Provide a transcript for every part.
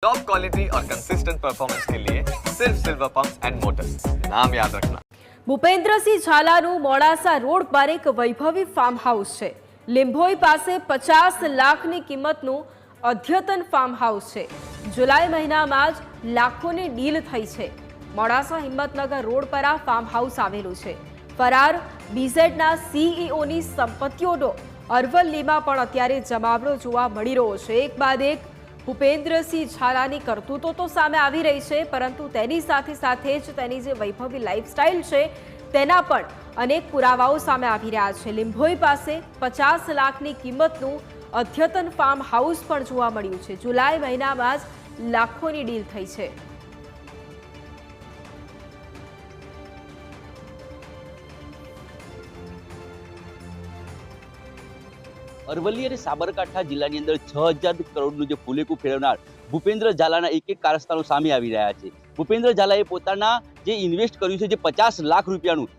Top quality और consistent performance के लिए सिर्फ सिल्वर पंप्स एंड मोटर्स, नाम याद रखना। ભૂપેન્દ્રસિંહ ઝાલાનું મોડાસા રોડ પર એક વૈભવી ફાર્મ હાઉસ છે। લીંભોઈ પાસે 50 લાખની કિંમતનું અદ્યતન ફાર્મ હાઉસ છે। જુલાઈ મહિનામાં જ લાખોની ડીલ થઈ છે। મોડાસા હિંમતનગર રોડ પર આ ફાર્મ હાઉસ આવેલું છે। ફરાર બીઝેડના સીઈઓની સંપત્તિઓનો અરવલ્લીમાં પણ અત્યારે જમાવડો જોવા મળી રહ્યો છે। એક બાદ એક ભૂપેન્દ્રસિંહ ઝાલાની કરતૂતો તો સામે આવી રહી છે, પરંતુ તેની સાથે સાથે જ તેની જે વૈભવી લાઇફસ્ટાઇલ છે તેના પણ અનેક પુરાવાઓ સામે આવી રહ્યા છે। લીંભોઈ પાસે 50 લાખની કિંમતનું અદ્યતન ફાર્મ હાઉસ પણ જોવા મળ્યું છે। જુલાઈ મહિનામાં જ લાખોની ડીલ થઈ છે। અરવલ્લી અને સાબરકાંઠા જિલ્લાની અંદર 6000 કરોડનું જે ફૂલેકું ફેરવનાર ભૂપેન્દ્ર ઝાલાના એક કારસ્તાનો સામે આવી રહ્યા છે। ભૂપેન્દ્ર ઝાલાએ પોતાના જે ઇન્વેસ્ટ કર્યું છે, જે 50 લાખ રૂપિયાનું,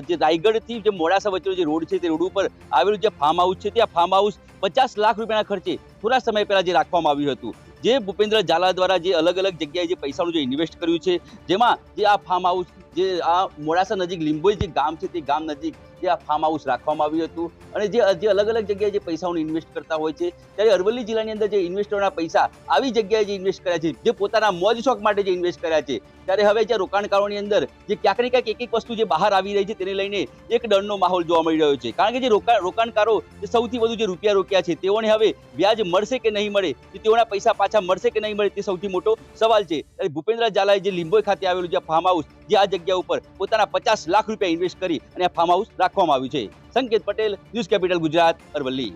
જે રાયગઢથી જે મોડાસા વચ્ચેનો જે રોડ છે તે રોડ ઉપર આવેલું જે ફાર્મ હાઉસ છે, તે આ ફાર્મ હાઉસ 50 લાખ રૂપિયાના ખર્ચે થોડા સમય પહેલા જે રાખવામાં આવ્યું હતું। જે ભૂપેન્દ્ર ઝાલા દ્વારા જે અલગ અલગ જગ્યાએ જે પૈસાનું જે ઇન્વેસ્ટ કર્યું છે, જેમાં જે આ ફાર્મ હાઉસ જે આ મોડાસા નજીક લીંબોઈ જે ગામ છે તે ગામ નજીક જે આ ફાર્મ હાઉસ રાખવામાં આવ્યું હતું। અને જે અલગ અલગ જગ્યાએ જે પૈસાઓનું ઇન્વેસ્ટ કરતા હોય છે, ત્યારે અરવલ્લી જિલ્લાની અંદર જે ઇન્વેસ્ટરોના પૈસા આવી જગ્યાએ જે ઇન્વેસ્ટ કર્યા છે, જે પોતાના મોજ શોખ માટે જે ઇન્વેસ્ટ કર્યા છે, ત્યારે હવે જે રોકાણકારોની અંદર જે ક્યાંક ને ક્યાંક એક વસ્તુ જે બહાર આવી રહી છે તેને લઈને એક ડરનો માહોલ જોવા મળી રહ્યો છે। કારણ કે જે રોકાણકારો જે સૌથી વધુ જે રૂપિયા રોક્યા છે તેઓને હવે વ્યાજ મળશે કે નહીં મળે, તેઓના પૈસા પાછા મળશે કે નહીં મળે, તે સૌથી મોટો સવાલ છે। ત્યારે ભૂપેન્દ્ર ઝાલાએ જે લીંબોઈ ખાતે આવેલું જે ફાર્મ હાઉસ, જે આ જગ્યા ઉપર પોતાના 50 લાખ રૂપિયા ઇન્વેસ્ટ કરી અને આ ફાર્મ હાઉસ રાખવામાં આવ્યું છે। સંકેત પટેલ, ન્યૂઝ કેપિટલ ગુજરાત, અરવલ્લી।